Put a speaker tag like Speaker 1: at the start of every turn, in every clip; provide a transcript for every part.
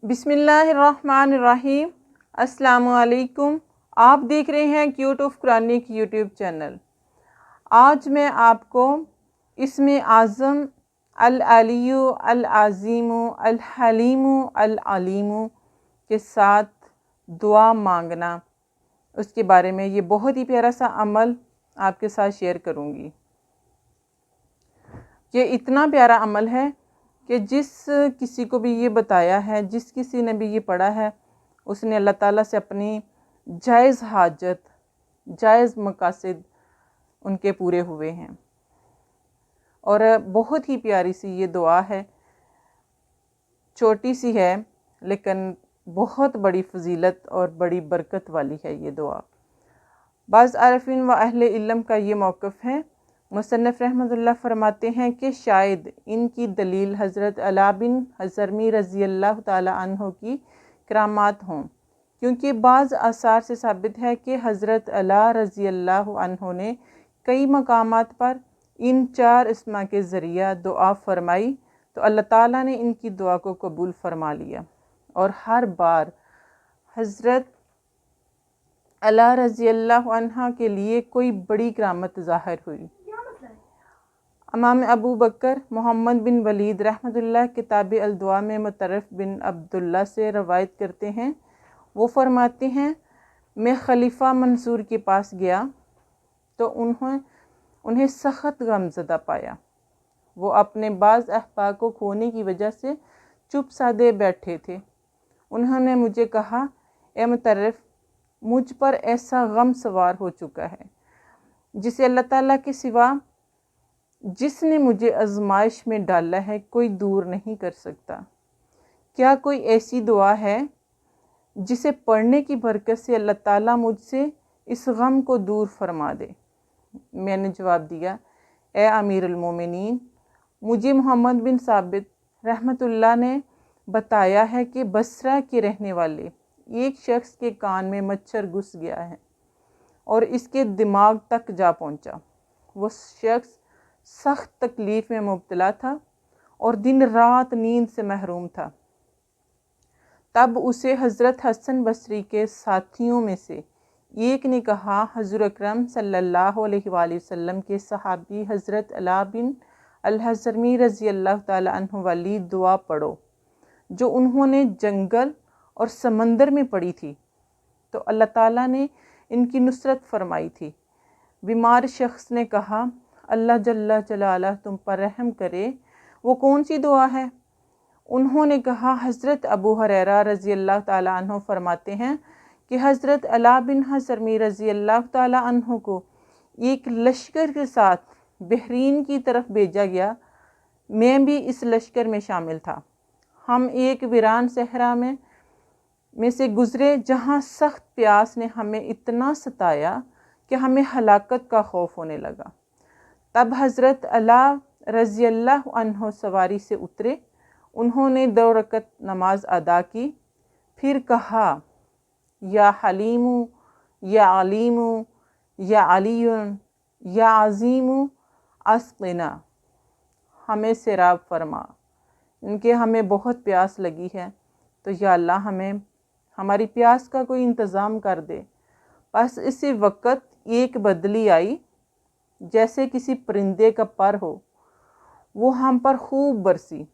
Speaker 1: बिस्मिल्लाहिर्रहमानिर्रहीम। अस्सलामुअलैकुम। आप देख रहे हैं cute of Quranic YouTube channel. आज मैं आपको इसमें आज़म अल अलियु अल अज़ीमु अल हलीमु अल अलीमु के साथ दुआ मांगना, उसके बारे में ये बहुत ही प्यारा सा अमल आपके साथ शेयर करूँगी। ये इतना प्यारा अमल है कि जिस किसी को भी ये बताया है, जिस किसी ने भी ये पढ़ा है, उसने अल्लाह ताला से अपनी जायज़ हाजत, जायज़ मकासद उनके पूरे हुए हैं। और बहुत ही प्यारी सी ये दुआ है, छोटी सी है लेकिन बहुत बड़ी फजीलत और बड़ी बरकत वाली है ये दुआ। बाज़ आरफीन व अहले इल्म का ये मौक़िफ़ है। मुसन्निफ़ रहमतुल्लाह फरमाते हैं कि शायद इनकी दलील हज़रत अला बिन हज़रमी रज़ी अल्लाह ताला अन्हो की करामात हों, क्योंकि बाज़ आसार से साबित है कि हज़रत अला रज़ी अल्लाह अन्हो ने कई मकामात पर इन चार इस्मा के ज़रिया दुआ फरमाई तो अल्लाह ताला ने इनकी दुआ को कबूल फरमा लिया और हर बार हज़रत अला रज़ी अल्लाह अन्हा के लिए कोई बड़ी करामत ज़ाहिर हुई। इमाम अबू बकर मोहम्मद बिन वलीद रहमतुल्लाह किताब अल-दुआ में मुतरफ़ बिन अब्दुल्ला से रवायत करते हैं। वो फरमाते हैं, मैं खलीफा मंसूर के पास गया तो उन्हें सख्त गमज़दा पाया। वो अपने बाज़ अहबा को खोने की वजह से चुप सादे बैठे थे। उन्होंने मुझे कहा, ए मुतरफ़, मुझ पर ऐसा गम सवार हो चुका है जिसे अल्लाह ताला के सिवा जिसने मुझे आजमाइश में डाला है कोई दूर नहीं कर सकता। क्या कोई ऐसी दुआ है जिसे पढ़ने की बरकत से अल्लाह ताला मुझसे इस गम को दूर फरमा दे? मैंने जवाब दिया, ए अमीरुल मोमिनीन, मुझे मोहम्मद बिन साबित रहमतुल्लाह ने बताया है कि बसरा के रहने वाले एक शख्स के कान में मच्छर घुस गया है और इसके दिमाग तक जा पहुंचा। वो शख्स सख्त तकलीफ़ में मुब्तला था और दिन रात नींद से महरूम था। तब उसे हज़रत हसन बसरी के साथियों में से एक ने कहा, हज़ूर अकरम सल्लल्लाहु अलैहि वसल्लम के सहाबी हज़रत अला बिन अल हज़रमी रज़ी अल्लाह ताला अन्हु वाली दुआ पढ़ो जो उन्होंने जंगल और समंदर में पढ़ी थी तो अल्लाह ताला ने इनकी नुसरत फरमाई थी। बीमार शख्स ने कहा, अल्लाह जल्ला जलाला तुम पर रहम करे, वो कौन सी दुआ है? उन्होंने कहा, हज़रत अबू हुरैरा रज़ी अल्लाह ताला अन्हु फरमाते हैं कि हज़रत अला बिन हज़रमी रज़ी अल्लाह ताला अन्हु को एक लश्कर के साथ बहरीन की तरफ भेजा गया। मैं भी इस लश्कर में शामिल था। हम एक वीरान सहरा में से गुज़रे जहाँ सख्त प्यास ने हमें इतना सताया कि हमें हलाकत का खौफ होने लगा। तब हज़रत अला रज़ी अल्लाह अन्हो सवारी से उतरे। उन्होंने 2 रकत नमाज अदा की, फिर कहा, या हलीमु या अलीमु या अलीयुन या अज़ीमु अस्क़िना, हमें सैराब फरमा, इनके हमें बहुत प्यास लगी है तो या अल्लाह हमें हमारी प्यास का कोई इंतज़ाम कर दे। बस इसी वक़्त एक बदली आई जैसे किसी परिंदे का पर हो। वो हम पर खूब बरसी,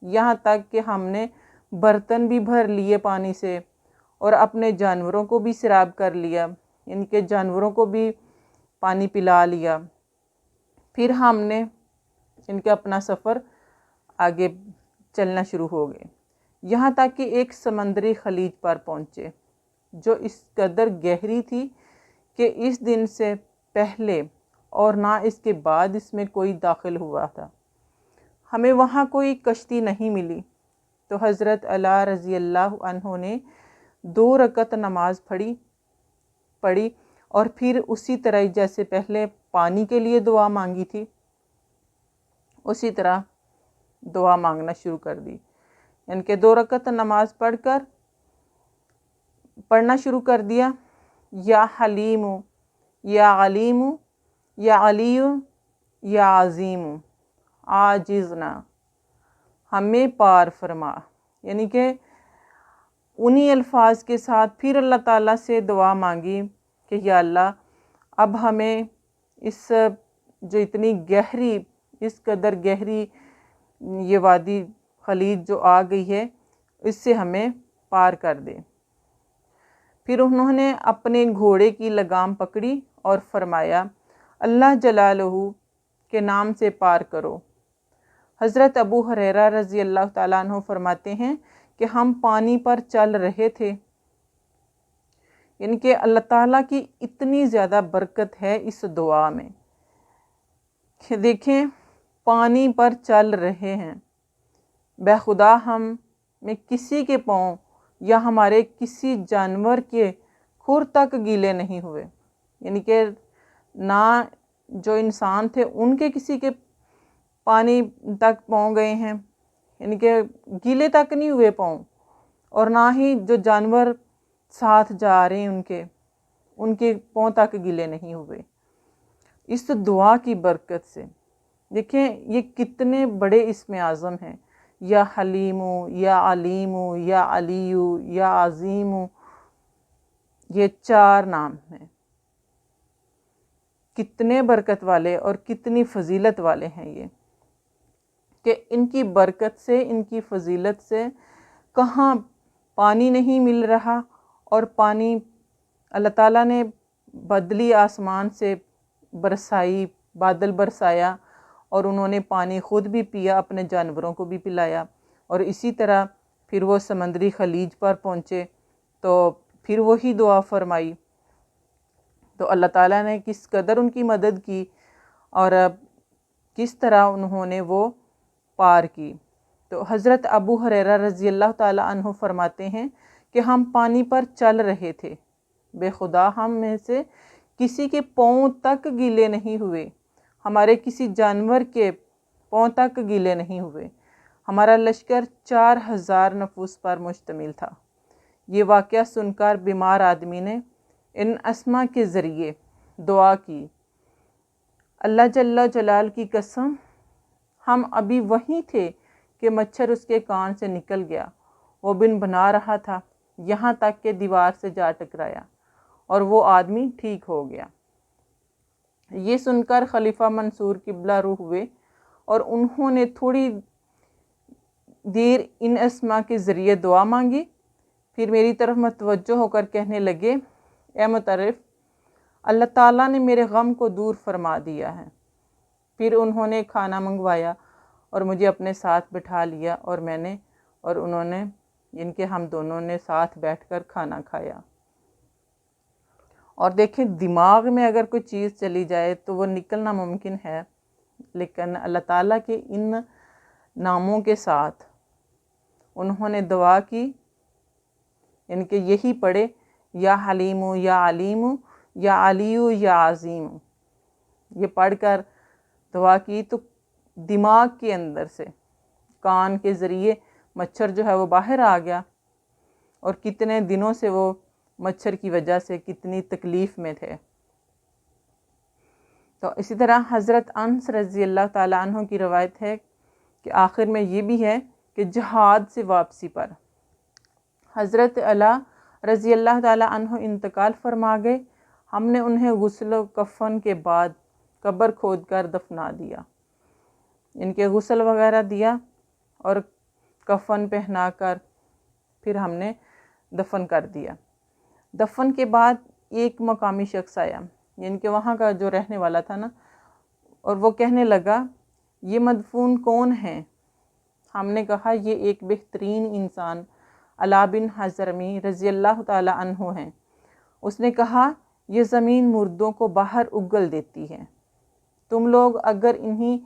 Speaker 1: यहाँ तक कि हमने बर्तन भी भर लिए पानी से और अपने जानवरों को भी सैराब कर लिया, इनके जानवरों को भी पानी पिला लिया। फिर हमने इनके अपना सफ़र आगे चलना शुरू हो गए, यहाँ तक कि एक समंदरी खलीज पर पहुँचे जो इस कदर गहरी थी कि इस दिन से पहले और ना इसके बाद इसमें कोई दाखिल हुआ था। हमें वहाँ कोई कश्ती नहीं मिली तो हज़रत अला रज़ी अल्लाह अन्हो ने 2 रकत नमाज पढ़ी और फिर उसी तरह जैसे पहले पानी के लिए दुआ मांगी थी उसी तरह दुआ मांगना शुरू कर दी। इनके 2 रकत नमाज पढ़ना शुरू कर दिया, या हलीमु या अलीमु या अलियु या अज़ीमु आजिज़ना, हमें पार फरमा, यानी कि उन्हीं अल्फाज के साथ फिर अल्लाह ताला से दुआ मांगी कि या अल्लाह अब हमें इस जो इतनी गहरी, इस कदर गहरी ये वादी खलीज जो आ गई है, इससे हमें पार कर दे। फिर उन्होंने अपने घोड़े की लगाम पकड़ी और फरमाया अल्लाह जलालहू के नाम से पार करो। हज़रत अबू हुरैरा रज़ी अल्लाह ताला अन्हु फरमाते हैं कि हम पानी पर चल रहे थे, इनके अल्लाह ताला की इतनी ज़्यादा बरकत है इस दुआ में कि देखें पानी पर चल रहे हैं, बेखुदा हम में किसी के पाँव या हमारे किसी जानवर के खुर तक गीले नहीं हुए। यानी कि ना जो इंसान थे उनके किसी के पानी तक पाँव गए हैं, यानी कि गीले तक नहीं हुए पाँव, और ना ही जो जानवर साथ जा रहे हैं उनके पाँव तक गीले नहीं हुए। इस दुआ की बरकत से देखें ये कितने बड़े इसमें आज़म हैं, या हलीमु, या अलीमु, या अलीयु, या अज़ीमु, ये 4 नाम हैं। कितने बरकत वाले और कितनी फजीलत वाले हैं ये, कि इनकी बरकत से, इनकी फजीलत से कहाँ पानी नहीं मिल रहा, और पानी अल्लाह ताला ने बदली आसमान से बरसाई, बादल बरसाया, और उन्होंने पानी ख़ुद भी पिया, अपने जानवरों को भी पिलाया। और इसी तरह फिर वो समंदरी खलीज पर पहुँचे तो फिर वही दुआ फरमाई, तो अल्लाह ताला ने किस कदर उनकी मदद की और किस तरह उन्होंने वो पार की। तो हज़रत अबू हुरैरा रज़ी अल्लाह ताला अन्हु फरमाते हैं कि हम पानी पर चल रहे थे, बेखुदा हम में से किसी के पाँव तक गीले नहीं हुए, हमारे किसी जानवर के पाँव तक गीले नहीं हुए। हमारा लश्कर 4000 नफूस पर मुश्तमिल था। ये वाक़या सुनकर बीमार आदमी ने इन अस्मा के ज़रिए दुआ की, अल्लाह जल्ला जलाल की कसम हम अभी वहीं थे कि मच्छर उसके कान से निकल गया, वो बिन बना रहा था, यहाँ तक कि दीवार से जा टकराया और वो आदमी ठीक हो गया। ये सुनकर खलीफा मंसूर किबला रूह हुए और उन्होंने थोड़ी देर इन अस्मा के ज़रिए दुआ मांगी। फिर मेरी तरफ मतवज्जो होकर कहने लगे, ए मुतरफ़, अल्लाह ताला ने मेरे गम को दूर फरमा दिया है। फिर उन्होंने खाना मंगवाया और मुझे अपने साथ बिठा लिया और उन्होंने इनके हम दोनों ने साथ बैठकर खाना खाया। और देखें दिमाग में अगर कोई चीज़ चली जाए तो वो निकलना मुमकिन है, लेकिन अल्लाह ताला के इन नामों के साथ उन्होंने दुआ की, इनके यही पढ़े, या हलीमु, या अलीमु, या अलीयु, या अज़ीमु, ये पढ़कर दुआ की तो दिमाग के अंदर से, कान के ज़रिए मच्छर जो है वो बाहर आ गया, और कितने दिनों से वो मच्छर की वजह से कितनी तकलीफ़ में थे। तो इसी तरह हज़रत अनस रज़ी अल्लाह ताला अन्हु की रवायत है कि आखिर में ये भी है कि जहाद से वापसी पर हज़रत अला रज़ी अल्लाह ताला अन्हु इंतकाल फरमा गए। हमने उन्हें गुस्ल कफ़न के बाद कब्र खोद कर दफना दिया, इनके गुस्ल वगैरह दिया और कफ़न पहना कर फिर हमने दफन कर दिया। दफन के बाद एक मकामी शख्स आया, इनके वहाँ का जो रहने वाला था ना, और वो कहने लगा, ये मदफून कौन है? हमने कहा ये एक बेहतरीन इंसान अला बिन हज़रमी रज़ी अल्लाह ताला अन्हु हैं। उसने कहा, ये ज़मीन मुर्दों को बाहर उगल देती है, तुम लोग अगर इन्हीं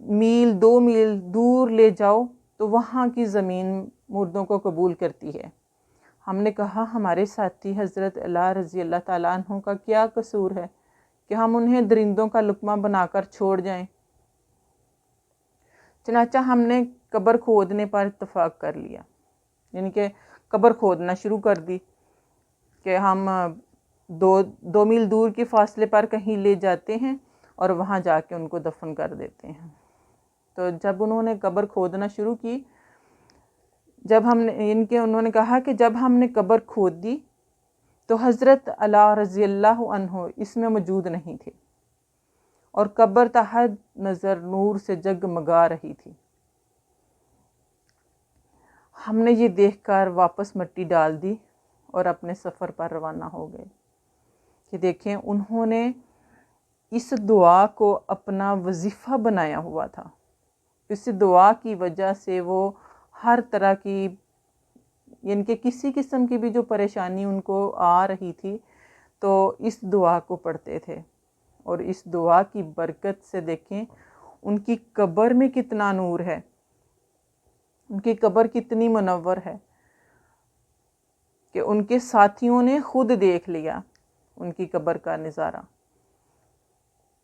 Speaker 1: मील 2 मील दूर ले जाओ तो वहाँ की ज़मीन मुर्दों को कबूल करती है। हमने कहा, हमारे साथी हज़रत अला रज़ी अल्लाह ताला अन्हु का क्या कसूर है कि हम उन्हें दरिंदों का लुक़मा बनाकर छोड़ जाएं। चनाचा हमने कब्र खोदने पर इत्तफ़ाक़ कर लिया, यानी कि कब्र खोदना शुरू कर दी कि हम 2 मील दूर के फासले पर कहीं ले जाते हैं और वहाँ जाके उनको दफन कर देते हैं। तो जब उन्होंने कब्र खोदना शुरू की, انہوں نے کہا کہ جب ہم نے قبر کھود دی تو حضرت علی رضی اللہ عنہ اس میں موجود نہیں تھے اور قبر تحت نظر نور سے جگمگا رہی تھی۔ ہم نے یہ دیکھ کر واپس مٹی ڈال دی اور اپنے سفر پر روانہ ہو گئے۔ کہ دیکھیں انہوں نے اس دعا کو اپنا وظیفہ بنایا ہوا تھا۔ اس دعا کی وجہ سے وہ ہر طرح کی یعنی کہ کسی قسم کی بھی جو پریشانی ان کو آ رہی تھی تو اس دعا کو پڑھتے تھے، اور اس دعا کی برکت سے دیکھیں ان کی قبر میں کتنا نور ہے، ان کی قبر کتنی منور ہے کہ ان کے ساتھیوں نے خود دیکھ لیا ان کی قبر کا نظارہ۔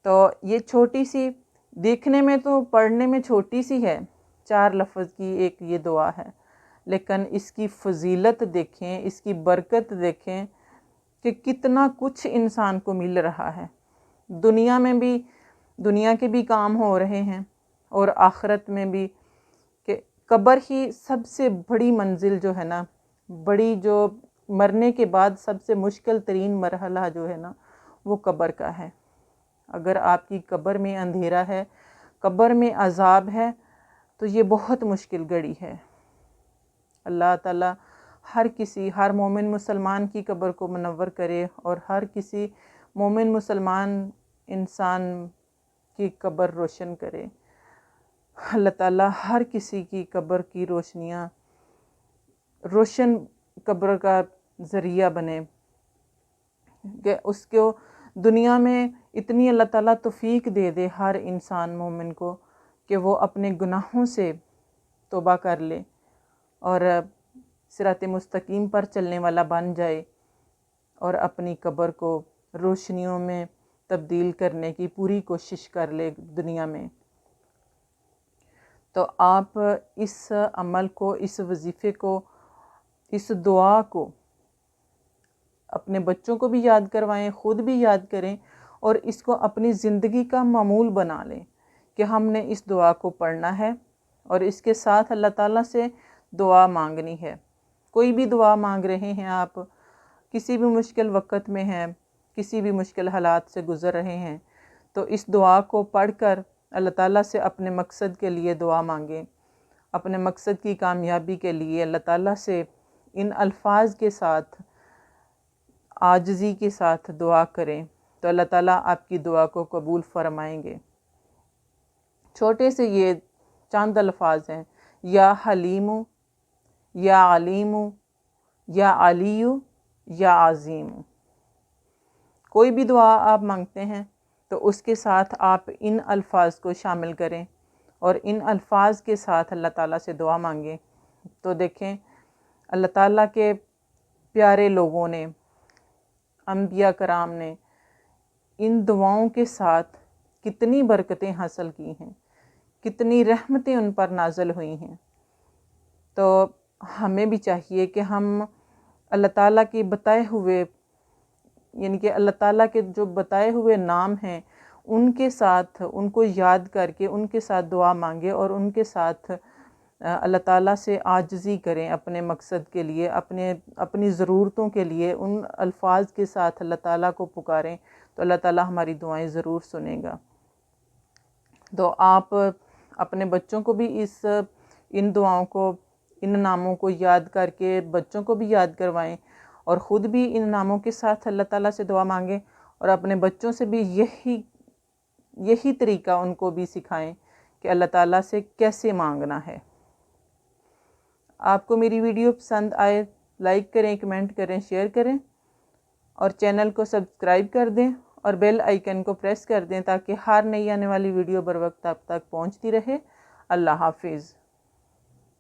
Speaker 1: تو یہ چھوٹی سی، دیکھنے میں تو پڑھنے میں چھوٹی سی ہے، 4 لفظ کی ایک یہ دعا ہے، لیکن اس کی فضیلت دیکھیں، اس کی برکت دیکھیں کہ کتنا کچھ انسان کو مل رہا ہے۔ دنیا میں بھی، دنیا کے بھی کام ہو رہے ہیں اور آخرت میں بھی، کہ قبر ہی سب سے بڑی منزل جو ہے نا، بڑی جو مرنے کے بعد سب سے مشکل ترین مرحلہ جو ہے نا وہ قبر کا ہے۔ اگر آپ کی قبر میں اندھیرا ہے، قبر میں عذاب ہے، تو یہ بہت مشکل گھڑی ہے۔ اللہ تعالیٰ ہر مومن مسلمان کی قبر کو منور کرے اور ہر کسی مومن مسلمان انسان کی قبر روشن کرے۔ اللہ تعالیٰ ہر کسی کی قبر کی روشنیاں، روشن قبر کا ذریعہ بنے، کہ اس کو دنیا میں اتنی اللہ تعالیٰ توفیق دے دے ہر انسان مومن کو کہ وہ اپنے گناہوں سے توبہ کر لے اور صراط مستقیم پر چلنے والا بن جائے اور اپنی قبر کو روشنیوں میں تبدیل کرنے کی پوری کوشش کر لے دنیا میں۔ تو آپ اس عمل کو، اس وظیفے کو، اس دعا کو اپنے بچوں کو بھی یاد کروائیں، خود بھی یاد کریں اور اس کو اپنی زندگی کا معمول بنا لیں کہ ہم نے اس دعا کو پڑھنا ہے اور اس کے ساتھ اللہ تعالیٰ سے دعا مانگنی ہے۔ کوئی بھی دعا مانگ رہے ہیں آپ، کسی بھی مشکل وقت میں ہیں، کسی بھی مشکل حالات سے گزر رہے ہیں، تو اس دعا کو پڑھ کر اللہ تعالیٰ سے اپنے مقصد کے لیے دعا مانگیں، اپنے مقصد کی کامیابی کے لیے اللہ تعالیٰ سے ان الفاظ کے ساتھ، عاجزی کے ساتھ دعا کریں تو اللہ تعالیٰ آپ کی دعا کو قبول فرمائیں گے۔ چھوٹے سے یہ چند الفاظ ہیں، یا حلیم، یا علیم، یا علی، یا عظیم۔ کوئی بھی دعا آپ مانگتے ہیں تو اس کے ساتھ آپ ان الفاظ کو شامل کریں اور ان الفاظ کے ساتھ اللہ تعالیٰ سے دعا مانگیں، تو دیکھیں اللہ تعالیٰ کے پیارے لوگوں نے، انبیاء کرام نے ان دعاؤں کے ساتھ کتنی برکتیں حاصل کی ہیں، کتنی رحمتیں ان پر نازل ہوئی ہیں۔ تو ہمیں بھی چاہیے کہ ہم اللہ تعالیٰ کی بتائے ہوئے، یعنی کہ اللہ تعالیٰ کے جو بتائے ہوئے نام ہیں ان کے ساتھ، ان کو یاد کر کے ان کے ساتھ دعا مانگیں اور ان کے ساتھ اللہ تعالیٰ سے عاجزی کریں اپنے مقصد کے لیے، اپنی ضرورتوں کے لیے ان الفاظ کے ساتھ اللہ تعالیٰ کو پکاریں تو اللہ تعالیٰ ہماری دعائیں ضرور سنے گا۔ تو آپ اپنے بچوں کو بھی ان دعاؤں کو، ان ناموں کو یاد کر کے بچوں کو بھی یاد کروائیں اور خود بھی ان ناموں کے ساتھ اللہ تعالیٰ سے دعا مانگیں اور اپنے بچوں سے بھی یہی طریقہ ان کو بھی سکھائیں کہ اللہ تعالیٰ سے کیسے مانگنا ہے۔ آپ کو میری ویڈیو پسند آئے، لائک کریں، کمنٹ کریں، شیئر کریں اور چینل کو سبسکرائب کر دیں اور بیل آئیکن کو پریس کر دیں تاکہ ہر نئی آنے والی ویڈیو بر وقت آپ تک پہنچتی رہے۔ اللہ حافظ۔